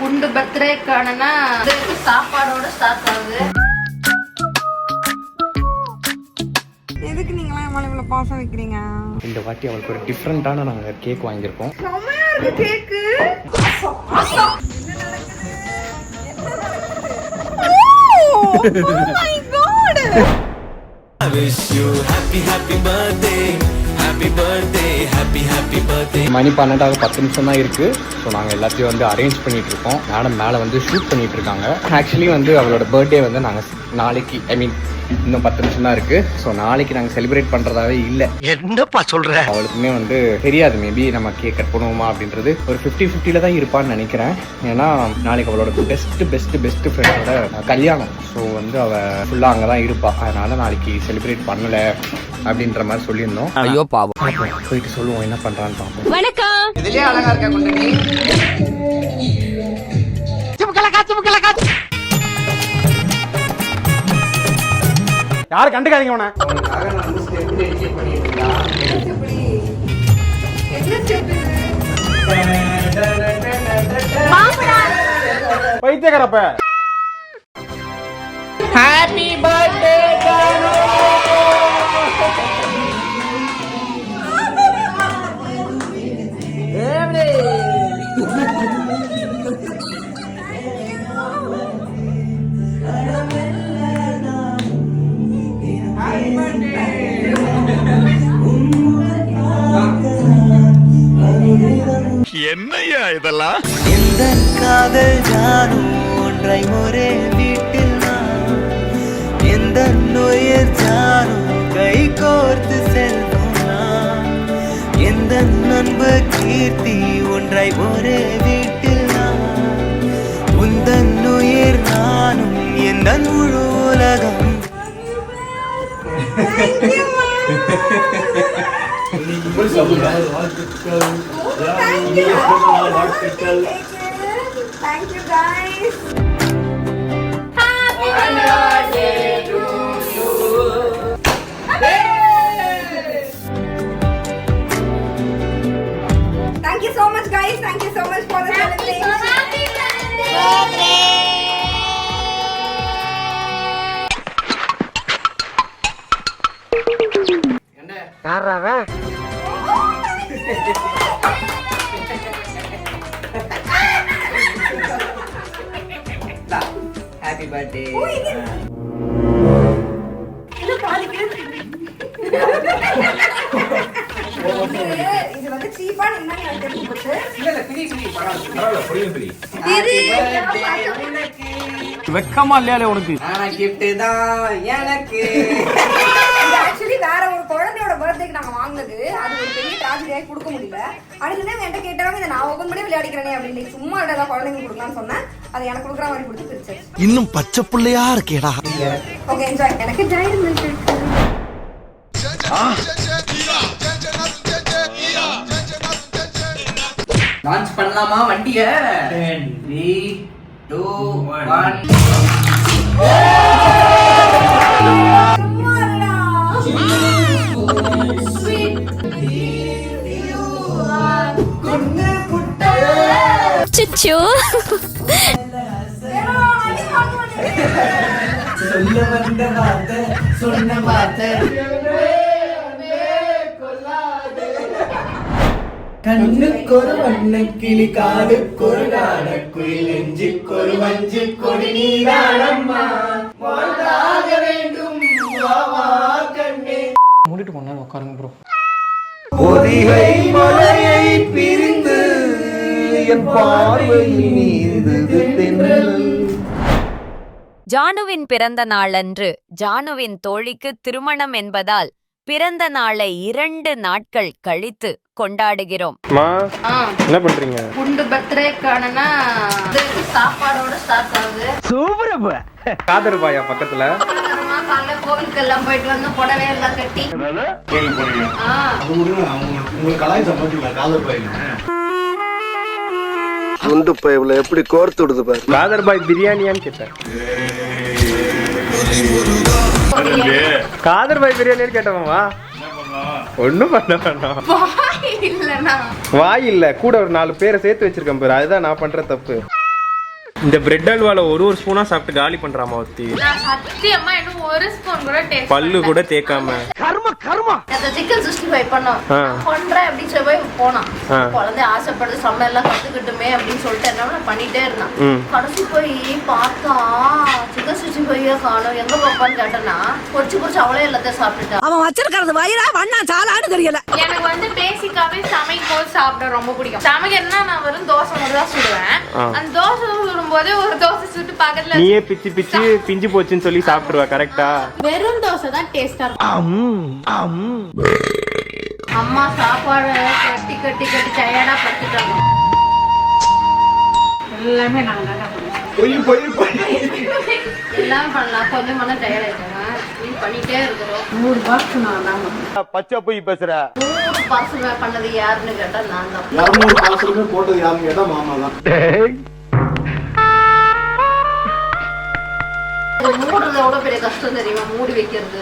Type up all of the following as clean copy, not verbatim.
குண்டு பர்த்டேக்கானனா சாப்பாடோட ஸ்டார்ட் ஆகுது. எதுக்கு நீங்களா என் இவ்வளவு பாசம் வைக்கிறீங்க? இந்த வாட்டி அவளுக்கு ஒரு டிஃப்ரெண்டான நாங்க கேக் வாங்கியிருக்கோம். செமையா இருக்கு கேக்கு. Oh my god. I wish you happy birthday. Happy birthday, happy birthday. மணி 12 10 நிமிஷம் தான் இருக்கு. ஸோ நாங்கள் எல்லாத்தையும் வந்து அரேஞ்ச் பண்ணிட்டு இருக்கோம். மேடம் மேலே வந்து ஷூட் பண்ணிட்டு இருக்காங்க. ஆக்சுவலி வந்து அவளோட பர்த்டே வந்து நாங்கள் நாளைக்கு இன்னும் 10 நிமிஷம் தான் இருக்கு. ஸோ நாளைக்கு நாங்கள் செலிப்ரேட் பண்றதாவே இல்லை. என்னப்பா சொல்ற? அவளுக்குமே வந்து தெரியாது மேபி நம்ம கேக் கட் பண்ணுவோமா அப்படின்றது. ஒரு 50-50 தான் இருப்பான்னு நினைக்கிறேன். ஏன்னா நாளைக்கு அவளோட பெஸ்ட் ஃப்ரெண்டோட கல்யாணம். ஸோ வந்து அவள் ஃபுல்லாக அங்கே தான் இருப்பா. அதனால நாளைக்கு செலிப்ரேட் பண்ணல அப்படின்ற மாதிரி சொல்லியிருந்தோம். ஐயோ பாவம். போயிட்டு சொல்லுவோம் என்ன பண்றான்னு பார்ப்போம். வணக்கம். இதுலயே அழகா இருக்க குண்டனி. யாரும் கண்டுக்காதீங்க உன. பைத்தியக்காரப்ப. Happy birthday Janu. என்னையா இதெல்லாம்? எந்த காதல் ஜானும் ஒன்றை ஒரே வீட்டில் நான், எந்த நோயர் ஜானும் கை கோர்த்து செல்வோம் நான், எந்த நண்பு கீர்த்தி ஒன்றை ஒரே வீட்டில் நான், உந்தன் உயிர் நானும் எந்த முழு உலகம். Thank you guys. Happy birthday to you. Thank you so much guys. Thank you so much for the celebration. Happy birthday. Happy birthday. இது வந்து சீப்பா என்ன எனக்கு தெரிஞ்சு வெக்கமா இல்லையாலே உனக்கு? கிஃப்ட் தான் எனக்கு. ஆக்சுவலி வேற ஒரு குழந்தையோட பர்த்டேக்கு நாங்க வாங்கினது. அது ஒரு பெரிய டிராஜடியாகி கொடுக்க முடியல. அடுத்தது என்கிட்ட கேட்டாலும் இதை நான் ஓபன் பண்ணி விளையாடிக்கிறேனே அப்படின்னு சும்மா ஏதாவது குழந்தைங்க கொடுக்கலாம்னு சொன்னேன். அதை எனக்கு கொடுக்குற மாதிரி கொடுத்து பிரிச்சு. இன்னும் பச்சை பிள்ளையா இருக்கேடா. Okay enjoy. எனக்கு ஜாயிண்ட் மில்க் இருக்கு. லான்ச் பண்ணலாமா வண்டிய? 3 2 1. சுச்சு. சொல்ல வந்த வார்த்தை சொன்ன வார்த்தை கண்ணுக்கு ஒரு வண்ண கிளி, காதுக்கு ஒரு காண குயில், நெஞ்சுக்கு ஒரு வஞ்சு கொடி நீரானம்மா, வாழ்ந்தாக வேண்டும் வா வா கண்ணே. மூடிட்டு கொஞ்ச நேரம் உட்காருங்க ப்ரோ. பொதிகை மலையை பிரிந்து என் பார்வையில் நீந்தது தென்றல். ஜானுவின் பிறந்த நாளன்று ஜானுவின் தோழிக்கு திருமணம் என்பதால் பிறந்த நாளை 2 நாட்கள் கழித்து கொண்டாடுகிறோம். என்ன பண்றீங்க? குண்டு பர்த்டேக்கானனா சாப்பாடோட ஸ்டார்ட் ஆகுது. சூப்பரப்பா. காதர் பாயா பக்கத்துல காலைல கோவிலுக்கு எல்லாம் போயிட்டு வந்து புடவை எல்லாம் கட்டி குண்டு பைப்ல எப்படி கோர்த்து விடுது பாரு. காதர் பாய் பிரியாணியான்னு கேட்டேன். காதர் பாய் பிரியாணின்னு கேட்டவா? ஒண்ணும் பண்ண வேண்டாம். இல்லனா வாய் இல்ல, கூட ஒரு 4 பேரை சேர்த்து வச்சிருக்கேன் பாரு. அதுதான் நான் பண்ற தப்பு. இந்த பிரெட் அல்வால ஒரு ஸ்பூனா சாப்பிட்டு காலி பண்றாமா ஒத்தி. நான் சத்தியமா இன்னும் ஒரு ஸ்பூன் கூட டேஸ்ட் பல்லு கூட தேய்க்காம. அந்த சிக்கன் 65 பண்ணோம் பண்றேன் அப்படின்னு சொல்லி போய் போனான். குழந்தை ஆசைப்படுது சமையல்லாம் கத்துக்கிட்டுமே அப்படின்னு சொல்லிட்டு என்ன பண்ணிட்டே இருந்தான். கடைசி போய் பார்த்தா சிக்கன் 65 காணும். எங்க பாப்பான்னு கேட்டேன்னா பொறிச்சு அவளே எல்லாத்தையும் சாப்பிட்டுட்டா. அவன் வச்சிருக்கிறது வயிறா வண்ணா சாலான்னு தெரியல. எனக்கு வந்து பேசிக்காவே சமைக்கும் போது சாப்பிட ரொம்ப பிடிக்கும். சமைக்கிறதுனா நான் வெறும் தோசை மட்டும் தான் சுடுவேன். அந்த தோசை சுடும்போது ஒரு தோசை சுட்டு பக்கத்துல நீயே பிச்சு பிச்சு பிஞ்சு போச்சுன்னு சொல்லி சாப்பிடுவா. கரெக்டா? வெறும் தோசை தான் டேஸ்டா இருக்கும். அம்மா சாப்பாடு கட்டி கட்டி கட்டி டயர்டா படுத்துட்டாங்க. எல்லாமே நாங்க நல்லா பண்ணுவோம். எல்லாம் பண்ணலாம். கொஞ்சம் மன டயர்ட் ஆயிட்டாங்க. பண்ணிட்டே இருக்கிறோம். 100 பாக்ஸ் நான் தான் பச்சை போய் பேசுற. 100 பார்சல் பண்ணது யாருன்னு கேட்டா நான் தான். 200 பார்சலுமே போட்டது யாருன்னு கேட்டா மாமா தான். மூடுறது எவ்வளவு பெரிய கஷ்டம் தெரியுமா? மூடி வைக்கிறது.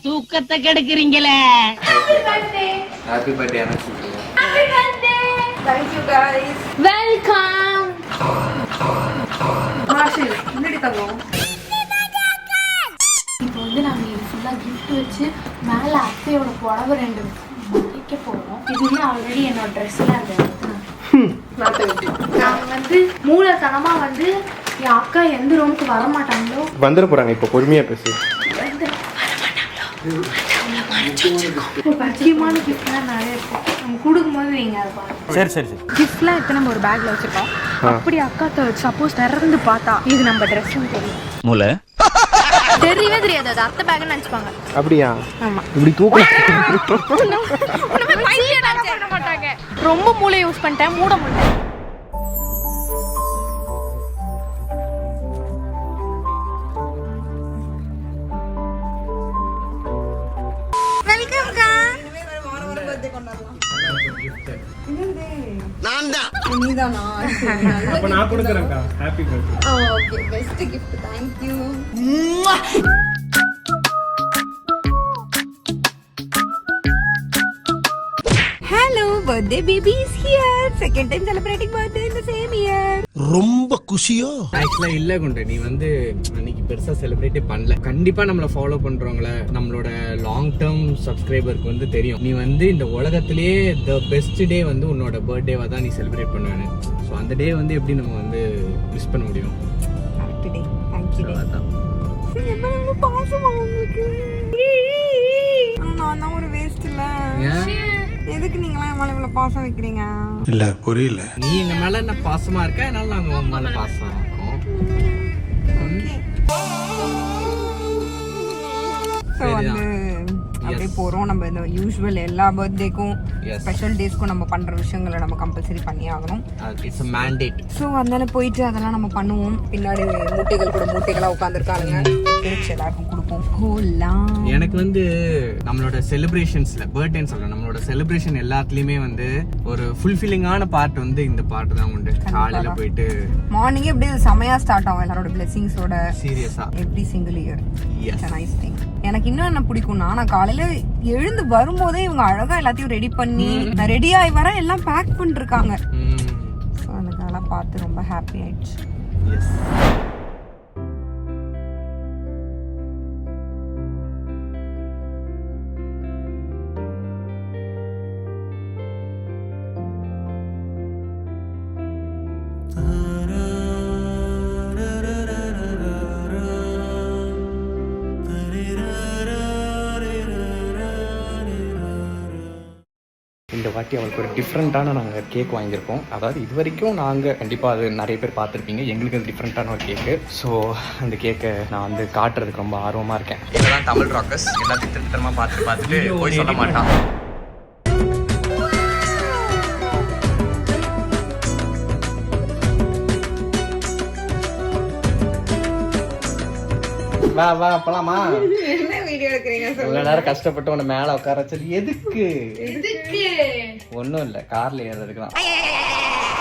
தூக்கத்தை கெடுக்குறீங்களே. ஹாப்பி பர்த்டே எனக்கு. Thank you guys. வெல்கம். மார்ஷல் முன்னாடி தங்கம். இப்போ வந்து நாங்க இது ஃபுல்லா கிஃப்ட் வச்சு மேல அத்தையோட புடவை 2 வைக்க போறோம். இதுல ஆல்ரெடி என்னோட ட்ரெஸ்லாம் இருக்கு. நாங்க வந்து மூலத்தனமா வந்து என் அக்கா எந்த ரூமுக்கு வர மாட்டாங்களோ வந்துட போறாங்க. இப்போ பொறுமையா பேசு. பச்சையமான கிஃப்ட்லாம் நிறைய இருக்கும். நம்ம கொடுக்கும்போது நீங்க அதை பாருங்க. சரி சரி சரி. கிஃப்ட்லாம் எடுத்து நம்ம ஒரு பேக்ல வச்சிருக்கோம். அப்படி அக்கா சப்போஸ் திறந்து பார்த்தா இது நம்ம ட்ரெஸ்ஸும் தெரியும். மூளை தெரியவே தெரியாது. அது அத்தை பேக்னு நினைச்சுப்பாங்க. அப்படியா? ஆமா. இப்படி தூக்கம். பண்ண மாட்டாங்க. ரொம்ப மூளை யூஸ் பண்ணிட்டேன். மூட மாட்டேன். நீதானா? அப்ப நான் கொடுக்கறேன்க்கா. Happy birthday. Okay best gift. Thank you. Hello, birthday baby is here. Second time celebrating birthday in the same year. ரொம்ப குஷியோ? ஆக்சுவலா இல்ல குண்டு, நீ வந்து அன்னைக்கு பெருசா செலிப்ரேட்டே பண்ணல. கண்டிப்பா நம்மள ஃபாலோ பண்றவங்கள, நம்மளோட லாங் டேர்ம் சப்ஸ்கிரைபருக்கு வந்து தெரியும் நீ வந்து இந்த உலகத்திலேயே தி பெஸ்ட் டே வந்து உன்னோட பர்த்டேவா தான் நீ செலிப்ரேட் பண்ணுவேன்னு. ஸோ அந்த டே வந்து எப்படி நம்ம வந்து மிஸ் பண்ண முடியும்? Happy day. Thank you. அதான். என்ன பாசமா உங்களுக்கு? நான் தான் ஒரு வேஸ்ட் இல்ல. எதுக்கு நீங்களா என் மேல இவ்வளவு பாசம் வைக்கிறீங்க? இல்ல புரியல. நீ எங்க மேல என்ன பாசமா இருக்க, அதனால நாங்க உங்க மேல பாசமா இருக்கோம். ஸோ வந்து அப்படியே போறோம். நம்ம இந்த யூஸ்வல் எல்லா பர்த்டேக்கும் ஸ்பெஷல் டேஸ்க்கும் நம்ம பண்ற விஷயங்களை நம்ம கம்பல்சரி பண்ணி ஆகணும். It's a mandate. ஸோ அதனால போயிட்டு அதெல்லாம் நம்ம பண்ணுவோம். பின்னாடி மூட்டைகள் கூட மூட்டைகளா உட்காந்துருக்காளுங்க. எல்லாருக்கும் கொடுப்போம். போலாம். எனக்கு வந்து நம்மளோட செலிப்ரேஷன்ஸ்ல பர்த்டேன்னு சொல்றேன், நம்மளோட செலிப்ரேஷன் எல்லாத்துலயுமே வந்து ஒரு ஃபுல்ஃபில்லிங்கான பார்ட் வந்து இந்த பார்ட் தான் உண்டு. காலையில போயிட்டு மார்னிங்கே அப்படியே செமையா ஸ்டார்ட் ஆகும் எல்லாரோட பிளெஸிங்ஸோட. சீரியஸா every single year. It's nice thing. எனக்கு இன்னும் என்ன பிடிக்கும்னா, நான் காலையில எழுந்து வரும்போதே இவங்க அழகா எல்லாத்தையும் ரெடி பண்ணி ரெடி ஆகி வர எல்லாம் பேக் பண்ணிருக்காங்க. ஸோ எனக்கு அதெல்லாம் பார்த்து ரொம்ப ஹாப்பி ஆயிடுச்சு. எஸ். இந்த வாட்டி அவளுக்கு ஒரு டிஃப்ரெண்ட்டான நாங்கள் கேக் வாங்கியிருக்கோம். அதாவது இது வரைக்கும் நாங்கள் கண்டிப்பாக அது நிறைய பேர் பார்த்துருப்பீங்க. எங்களுக்கு அது டிஃப்ரெண்ட்டான ஒரு கேக்கு. ஸோ அந்த கேக்கை நான் வந்து காட்டுறதுக்கு ரொம்ப ஆர்வமாக இருக்கேன். இதெல்லாம் தமிழ் ராக்கர்ஸ் எல்லாத்தையும் திருத்தமாக பார்த்துட்டு போய் சொல்ல மாட்டான். வா வா போலாமா? என்ன வீடியோ எடுக்கிறீங்க? இவ்வளவு நேரம் கஷ்டப்பட்டு உன்னை மேல உட்கார வச்சது எதுக்கு? ஒன்னும் இல்ல, கார்ல ஏறதுக்கு தான்.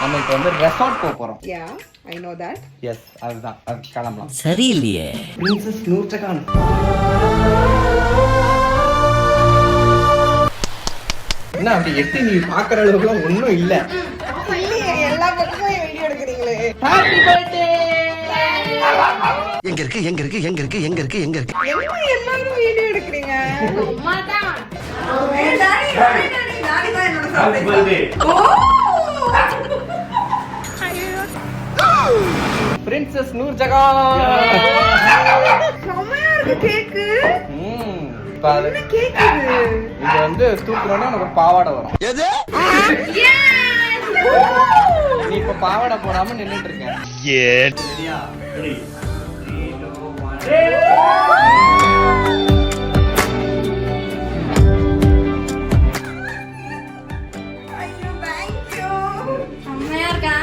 நம்ம இப்ப வந்து ரெசார்ட் போறோம். யா ஐ நோ தட். எஸ், அதுதான். அது கிளம்பலாம். சரியில்லையே. பிரின்சஸ் நூர்ஜஹான். என்ன அப்படி எட்டி நீ பாக்குற அளவுக்குலாம் ஒன்றும் இல்லை. எல்லா பக்கமும் வீடியோ எடுக்கிறீங்களே. எங்க இருக்கு எங்க இருக்கு எங்க இருக்கு எங்க இருக்கு எங்க இருக்கு எல்லாரும் வீடியோ எடுக்கிறீங்க. அம்மா தான் நானே தான் என்னோட surprise. பிரின்சஸ் நூர்ஜஹான். செமையா இருக்கு கேக்கு. பாரு கேக்கு இது வந்து தூக்குறோம்னா உனக்கு பாவாடை வரும். எது நீ இப்ப பாவாடை போடாம நின்னுட்டு இருக்க. சரியா? செம்மையா இருக்கா?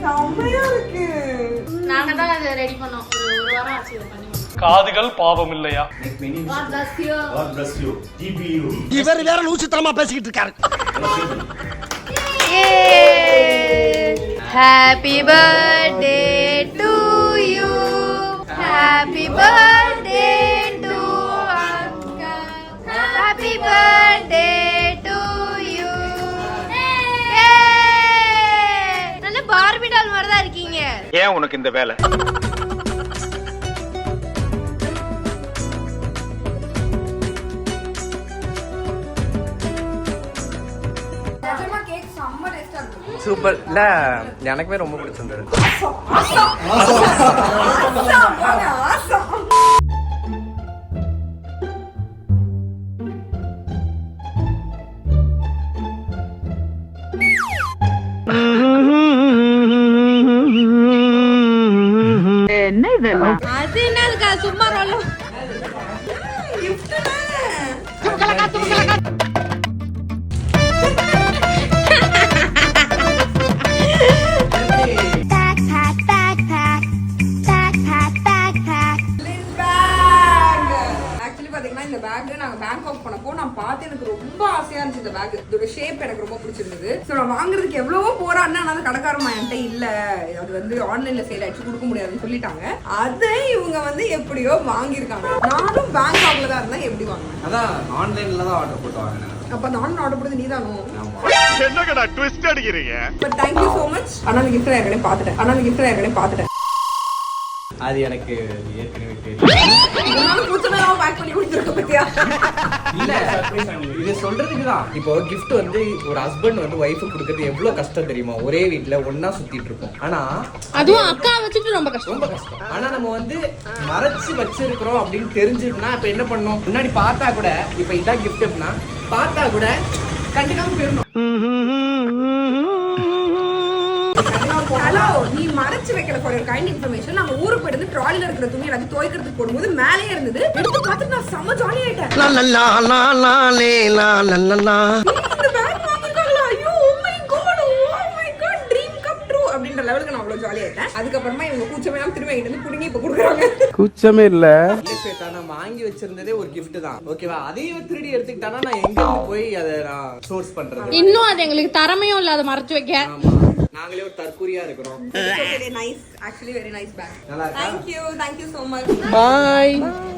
செமையா இருக்கு. நாங்க தான் அதை ரெடி பண்ணோம். ஒரு வாரம் ஆச்சு இதை பண்ணி. காதுகள் பாவம் இல்லையா? God bless you. இவர் வேற லூசுத்தனமா பேசிக்கிட்டு இருக்காரு. Happy birthday to you. Happy birthday to Akka. Happy birthday to you. நல்ல பார்பி டால் மாதிரி தான் இருக்கீங்க. ஏன் உனக்கு இந்த வேலை? நிஜமா கேக் செம்ம டேஸ்டா இருக்கு. சூப்பர். இல்ல எனக்குமே ரொம்ப பிடிச்சிருந்தது. அது என்னதுக்கா சும்மா ரோல் இந்த பேக் நாங்க பேங்காக் போனப்போ நான் பார்த்து எனக்கு ரொம்ப ஆசையா இருந்துச்சு. இந்த பேக் இதோட ஷேப் எனக்கு ரொம்ப பிடிச்சிருந்தது. ஸோ நான் வாங்குறதுக்கு எவ்வளவோ போறான்னா அந்த கடைக்காரமா என்கிட்ட இல்ல, அது வந்து ஆன்லைன்ல சேல் ஆயிடுச்சு கொடுக்க முடியாதுன்னு சொல்லிட்டாங்க. அதை இவங்க வந்து எப்படியோ வாங்கியிருக்காங்க. நானும் பேங்காக்ல தான் இருந்தேன். எப்படி வாங்கினேன்? அதான் ஆன்லைன்ல தான் ஆர்டர் போட்டு வாங்கினேன். அப்ப நானும் ஆர்டர் போட்டது நீதானோ? என்னங்கடா ட்விஸ்ட் அடிக்கிறீங்க? But thank you so much. ஆனா அந்த கிஃப்ட் ஏற்கனவே பார்த்துட்டேன். அது எனக்கு ஏற்கனவே தெரியும். இதனால புதுசாக பேக் பண்ணி கொடுத்துருக்க பத்தியா? இல்ல இது சொல்றதுக்கு தான். இப்போ கிஃப்ட் வந்து ஒரு ஹஸ்பண்ட் வந்து ஒய்ஃபுக்கு கொடுக்கறது எவ்வளவு கஷ்டம் தெரியுமா? ஒரே வீட்ல ஒண்ணா சுத்திட்டு இருக்கோம். ஆனா அதுவும் அக்கா வச்சுட்டு ரொம்ப கஷ்டம். ரொம்ப கஷ்டம். ஆனா நம்ம வந்து மறைச்சு வச்சிருக்கிறோம் அப்படின்னு தெரிஞ்சுட்டுனா இப்ப என்ன பண்ணோம்? முன்னாடி பார்த்தா கூட இப்ப இதான் கிஃப்ட் அப்படின்னா பார்த்தா கூட கண்டிப்பா போயிடணும். ஹலோ, நீ மறைச்சு வைக்கல ஃபார் யுவர் கைண்ட் இன்ஃபர்மேஷன். நாங்க ஊருக்கு போயிட்டு ட்ராலில இருக்கிற துணி எல்லாத்தையும் துவைக்கிறதுக்கு போடும்போது மேலேயே இருந்தது. எடுத்து பார்த்துட்டு நான் செம்ம ஜாலி ஆயிட்டேன். இந்த பேக் வாங்கிருக்காங்களா? ஐயோ, oh my god, dream come true அப்படின்ற லெவலுக்கு நான் அவ்வளவு ஜாலி ஆயிட்டேன். அதுக்கப்புறமா இவங்க கூச்சமே எல்லாம் திரும்ப எங்கிட்ட இருந்து புடுங்கி இப்ப கொடுக்குறாங்க. கூச்சமே இல்ல. நான் வாங்கி வச்சிருந்ததே ஒரு கிஃப்ட் தான். ஓகேவா? அதையும் திருடி எடுத்துக்கிட்டானா நான் எங்க இருந்து போய் அதை நான் சோர்ஸ் பண்றது? இன்னும் அது எங்களுக்கு திறமையும் இல்ல அதை மறைச்சு வைக்க. ஆமா, நாங்களே ஒரு தற்கூரியா இருக்கிறோம். Nice, actually very nice bag. நல்லா இருக்கா? Thank you so much. பாய்.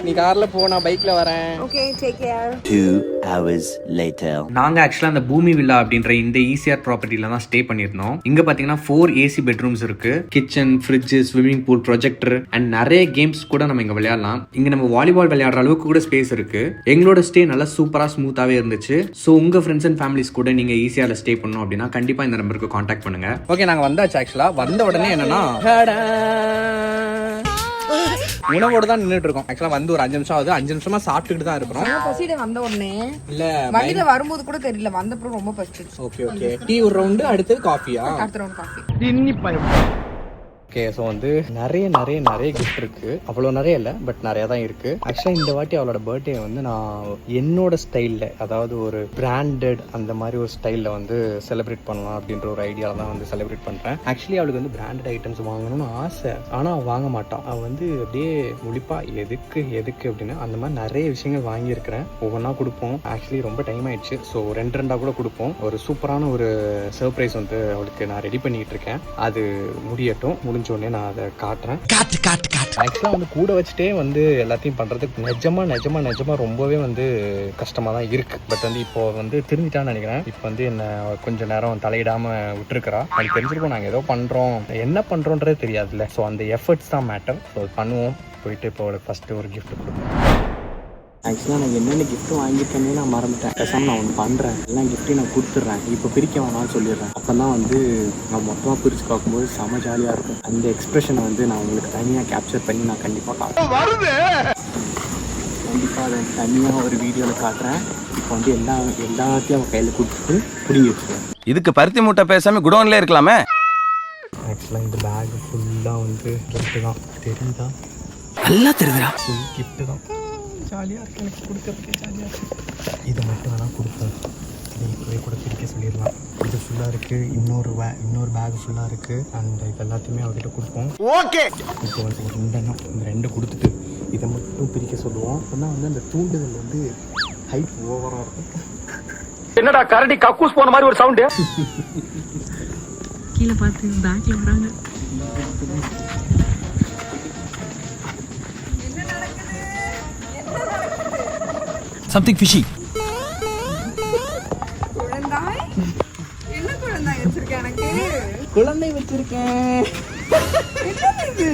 நீ கார்ல போ, நான் பைக்ல வரேன். Okay, take care. 2 hours later. நாங்க ஆக்சுவலா அந்த பூமி வில்லா அப்படின்ற இந்த ஈசிஆர் ப்ராப்பர்ட்டில தான் ஸ்டே பண்ணிருந்தோம். இங்க பாத்தீங்கன்னா 4 ஏசி பெட்ரூம்ஸ் இருக்கு. Kitchen, fridge, swimming pool, projector and நிறைய கேம்ஸ் கூட நம்ம இங்க விளையாடலாம். இங்க நம்ம வாலிபால் விளையாடுற அளவுக்கு கூட ஸ்பேஸ் இருக்கு. எங்களோட ஸ்டே நல்லா சூப்பரா ஸ்மூத்தாவே இருந்துச்சு. சோ உங்க ஃப்ரெண்ட்ஸ் அண்ட் ஃபேமிலிஸ் கூட நீங்க ஈசிஆர்ல ஸ்டே பண்ணணும் அப்படின்னா கண்டிப்பா இந்த நம்பருக்கு கான்டாக்ட் பண்ணுங்க. ஓகே, நாங்க வந்தாச்சு. ஆக்சுவலா வந்த உடனே என்னன்னா உணவோட தான் நின்றுட்டு இருக்கோம். ஆக்சுவலா வந்து ஒரு 5 நிமிஷம் ஆகுது. 5 நிமிஷமா சாப்பிட்டுட்டு தான் இருக்கிறோம். பசியில வந்த உடனே இல்ல வண்டியில வரும்போது கூட தெரியல, வந்தப்பறம் ரொம்ப பசிச்சு. ஓகே டீ ஒரு ரவுண்டு, அடுத்தது காஃபியா? அடுத்த ரவுண்ட் காஃபி. ஓகே, ஸோ வந்து நிறைய கிஃப்ட் இருக்கு. அவ்வளோ நிறைய இல்லை, பட் நிறைய தான் இருக்கு. ஆக்சுவலாக இந்த வாட்டி அவளோட பர்த்டே வந்து நான் என்னோட ஸ்டைலில், அதாவது ஒரு பிராண்டட் அந்த மாதிரி ஒரு ஸ்டைலில் வந்து செலிப்ரேட் பண்ணலாம் அப்படின்ற ஒரு ஐடியாவில் தான் வந்து செலிப்ரேட் பண்ணுறேன். ஆக்சுவலி அவளுக்கு வந்து பிராண்டட் ஐட்டம்ஸ் வாங்கணும்னு ஆசை, ஆனால் அவள் வாங்க மாட்டான். அவள் வந்து அப்படியே முழிப்பா எதுக்கு அப்படின்னு. அந்த மாதிரி நிறைய விஷயங்கள் வாங்கியிருக்கிறேன். ஒவ்வொன்றா கொடுப்போம். ஆக்சுவலி ரொம்ப டைம் ஆயிடுச்சு. ஸோ 2 கூட கொடுப்போம். ஒரு சூப்பரான ஒரு சர்ப்ரைஸ் வந்து அவளுக்கு நான் ரெடி பண்ணிட்டு இருக்கேன். அது முடியட்டும். முடிஞ்ச உடனே நான் அதை காட்டுறேன். காட்டு காட்டு காட்டு. ஆக்சுவலாக வந்து கூட வச்சுட்டே வந்து எல்லாத்தையும் பண்ணுறதுக்கு நிஜமாக ரொம்பவே வந்து கஷ்டமாக தான் இருக்குது. பட் வந்து இப்போ வந்து திருந்திட்டான்னு நினைக்கிறேன். இப்போ வந்து என்ன கொஞ்சம் நேரம் தலையிடாமல் விட்டுருக்குறா. அது தெரிஞ்சிருக்கோம் நாங்கள் ஏதோ பண்ணுறோம், என்ன பண்ணுறோன்றது தெரியாதுல்ல. ஸோ அந்த எஃபர்ட்ஸ் தான் மேட்டர். ஸோ பண்ணுவோம். போயிட்டு இப்போ அவளுக்கு ஃபஸ்ட்டு ஒரு கிஃப்ட் கொடுப்போம். ஆக்சுவலாக நான் என்னென்ன கிஃப்ட் வாங்கியிருக்கேன்னே நான் மறந்துட்டேன். பேசாமல் நான் ஒன்று பண்ணுறேன், எல்லாம் கிஃப்ட்டையும் நான் கொடுத்துட்றேன். இப்போ பிரிக்க வேணாம்னு சொல்லிடுறேன். அப்போ தான் வந்து நான் மொத்தமாக பிரித்து பார்க்கும்போது செம ஜாலியாக இருக்கும். அந்த எக்ஸ்பிரஷனை வந்து நான் உங்களுக்கு தனியாக கேப்சர் பண்ணி நான் கண்டிப்பாக காட்டுறேன். கண்டிப்பாக அதை தனியாக ஒரு வீடியோவில் காட்டுறேன். இப்போ வந்து எல்லாத்தையும் அவன் கையில் கொடுத்துட்டு பிடிங்கி வச்சுருவேன். இதுக்கு பருத்தி மூட்டை பேசாம குடோன்ல இருக்கலாமே. ஆக்சுவலாக இந்த பேக் ஃபுல்லாக வந்து கிஃப்ட்டு தான். தெரியுதா? நல்லா தெரியுதுடா. ஃபுல் கிஃப்ட்டு தான். ஜாலியாக இருக்குது, எனக்கு கொடுக்கறதுக்கு ஜாலியாக இருக்குது. இதை மட்டும் வேணால் கொடுப்போம். இதை இப்போவே கூட பிரிக்க சொல்லிடலாம். இது ஃபுல்லாக இருக்குது, இன்னொரு பேக் ஃபுல்லாக இருக்குது. அண்ட் இது எல்லாத்தையுமே அவர்கிட்ட கொடுப்போம். ஓகே. இப்போ வந்து இந்த ரெண்டு கொடுத்துட்டு இதை மட்டும் பிரிக்க சொல்லுவோம். அப்போ தான் வந்து அந்த தூண்டுதல் வந்து ஹைட் ஓவராக இருக்கும். என்னடா கரடி கக்கூஸ் போன மாதிரி ஒரு சவுண்டு. கீழே பார்த்து பேக்ல வராங்க. Something fishy. குழந்தாய், என்ன குழந்தாய் வச்சிருக்கேன்? எனக்கு குழந்தை வச்சிருக்கேன். என்னது இது?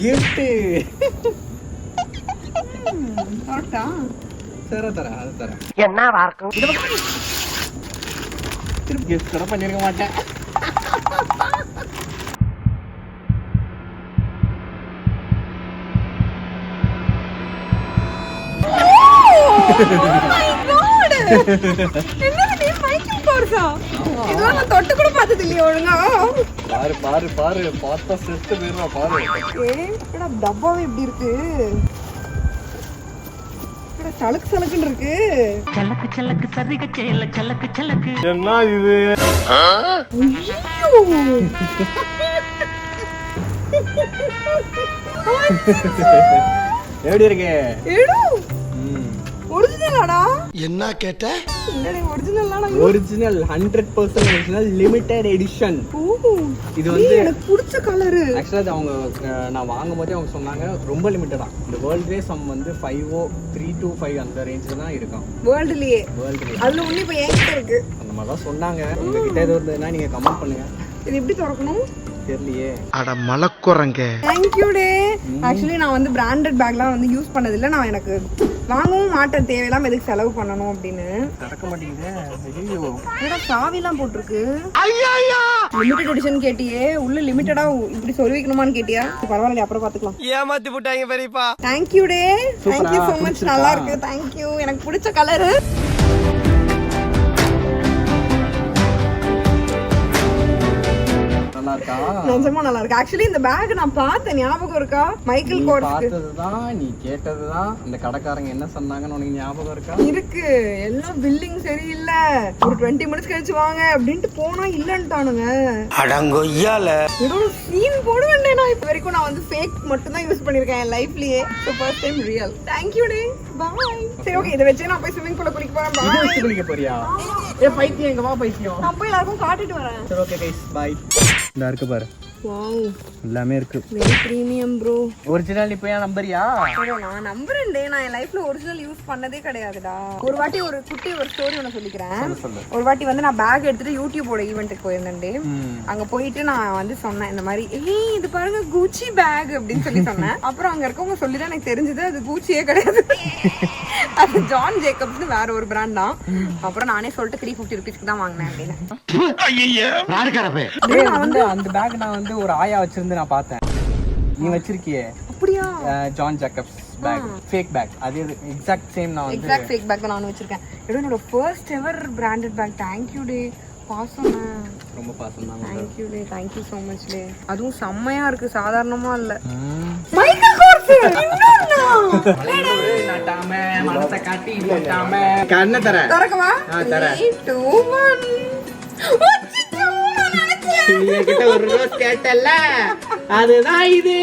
கிஃப்ட்டு. கரெக்டா? தரேன், அது தரேன். என்னவா இருக்கும்? திருப்பி கிஃப்ட் கூட பண்ணிருக்க மாட்டேன். இதெல்லாம் நான் தொட்டு கூட பார்த்தது இல்லையா ஒழுங்கா? பாரு பார்த்தா செத்து போயிடுவா பாரு. டப்பாவே எப்படி இருக்கு? சலக்கு சலக்குன்னு இருக்கு. சலக்கு சலக்கு சரிக செயல சலக்கு சலக்கு. என்ன இது? எப்படி இருக்கு? ஒரிஜினலாடா? என்ன கேட்ட? Original 100% original limited edition. இது வந்து எனக்கு பிடிச்ச கலர். ஆக்சுவலா இது அவங்க நான் வாங்கும்போதே அவங்க சொன்னாங்க ரொம்ப லிமிட்டடா. இந்த வேர்ல்ட்லயே சம் வந்து 3 to 5 அந்த ரேஞ்சில தான் இருக்கும் வேர்ல்ட்லயே. அதுல ஒண்ணு இப்ப என்கிட்ட இருக்கு. அந்த மாதிரி தான் சொன்னாங்க. உங்ககிட்ட ஏதோ இருந்ததுன்னா நீங்க கமெண்ட் பண்ணுங்க. இது எப்படி திறக்கணும் தெரியலையே. அட மலக்குறங்க. தேங்க் யூ டே. ஆக்சுவலி நான் வந்து பிராண்டட் பேக்லாம் வந்து யூஸ் பண்ணது இல்ல. நான் எனக்கு வாங்கவும் மாட்டேன், தேவையில்லாம எதுக்கு செலவு பண்ணணும் அப்படின்னு. நடக்க மாட்டேங்குது. ஐயோ என்னடா சாவிலாம் போட்டுருக்கு. லிமிடெட் எடிஷன் கேட்டியே, உள்ள லிமிட்டடா இப்படி சொல்லி வைக்கணுமான்னு கேட்டியா? பரவாயில்ல, அப்புறம் பாத்துக்கலாம். ஏமாத்தி போட்டாங்க பெரியப்பா. தேங்க் யூ டே. Thank you so much. நல்லா இருக்கு. Thank you. எனக்கு பிடிச்ச கலர். நிஜமா நல்லா இருக்கு. ஆக்சுவலி இந்த பேக் நான் பார்த்தேன், ஞாபகம் இருக்கா? மைக்கேல் கோர்ஸ் பார்த்ததுதான், நீ கேட்டதுதான். இந்த கடைக்காரங்க என்ன சொன்னாங்கன்னு உனக்கு ஞாபகம் இருக்கா? இருக்கு. எல்லாம் பில்லிங் சரியில்லை, ஒரு 20 மினிட்ஸ் கழிச்சு வாங்க அப்படின்ட்டு போனா இல்லன்ட்டானுங்க. அடங்கொய்யால ஏதோ சீன் போடுவேன். நான் இப்ப வரைக்கும் நான் வந்து ஃபேக் மட்டும் தான் யூஸ் பண்ணிருக்கேன் என் லைஃப்லயே. So first time real. Thank you டே. பை. சரி ஓகே, இத வச்சு நான் போய் ஸ்விமிங் பூல்ல குளிக்க போறேன். பை. இத குளிக்க போறியா? பைத்தியம், எங்க வா பைத்தியம். நான் போய் எல்லாருக்கும் காட்டிட்டு வரேன். சரி ஓகே கைஸ், பை. இந்த இருக்கு பாரு. வாவ், எல்லாமே இருக்கு. Very premium bro. ஒரிஜினல் இப்போ ஏன் நம்பறியா? நான் நம்புறேன் டே. நான் என் லைஃப்ல ஒரிஜினல் யூஸ் பண்ணதே கிடையாதுடா. ஒரு வாட்டி ஒரு குட்டி ஒரு ஸ்டோரி ஒன்று சொல்லிக்கிறேன். ஒரு வாட்டி வந்து நான் பேக் எடுத்துட்டு யூடியூபோட ஈவெண்ட்டுக்கு போயிருந்தேன். அங்க போயிட்டு நான் வந்து சொன்னேன் இந்த மாதிரி, ஏய் இது பாருங்க கூச்சி பேக் அப்படின்னு சொல்லி சொன்னேன். அப்புறம் அங்க இருக்கவங்க சொல்லிதான் எனக்கு தெரிஞ்சது அது கூச்சியே கிடையாது, அது ஜான் ஜேக்கப்ஸ்னு வேற ஒரு பிராண்ட் தான். அப்புறம் நானே சொல்லிட்டு 350 ருபீஸ்க்கு தான் வாங்கினேன் அப்படின்னு. அந்த பேக் நான் வந்து ஒரு ஆயா வச்சிருந்து நான் பார்த்தேன். நீ வச்சிருக்கியே? அப்படியா? John Jacobs bag, fake bag. அது எக்ஸாக்ட் சேம். நான் வந்து எக்ஸாக்ட் ஃபேக் பேக் நான் வச்சிருக்கேன். என்னோட first ever branded bag. Thank you டே. பாசம், ரொம்ப பாசம் தான். தேங்க் யூ டே. தேங்க் யூ so much டே. அதுவும் செம்மையா இருக்கு, சாதாரணமா இல்ல. மைக்கேல் கோர்ஸ் நட்டாம மனச காட்டி நட்டாம கண்ண தர தரக்கவா? தர 2 1 நீ கிட்ட ஒரு ரோஸ் கேட்டல, அதுதான் இது.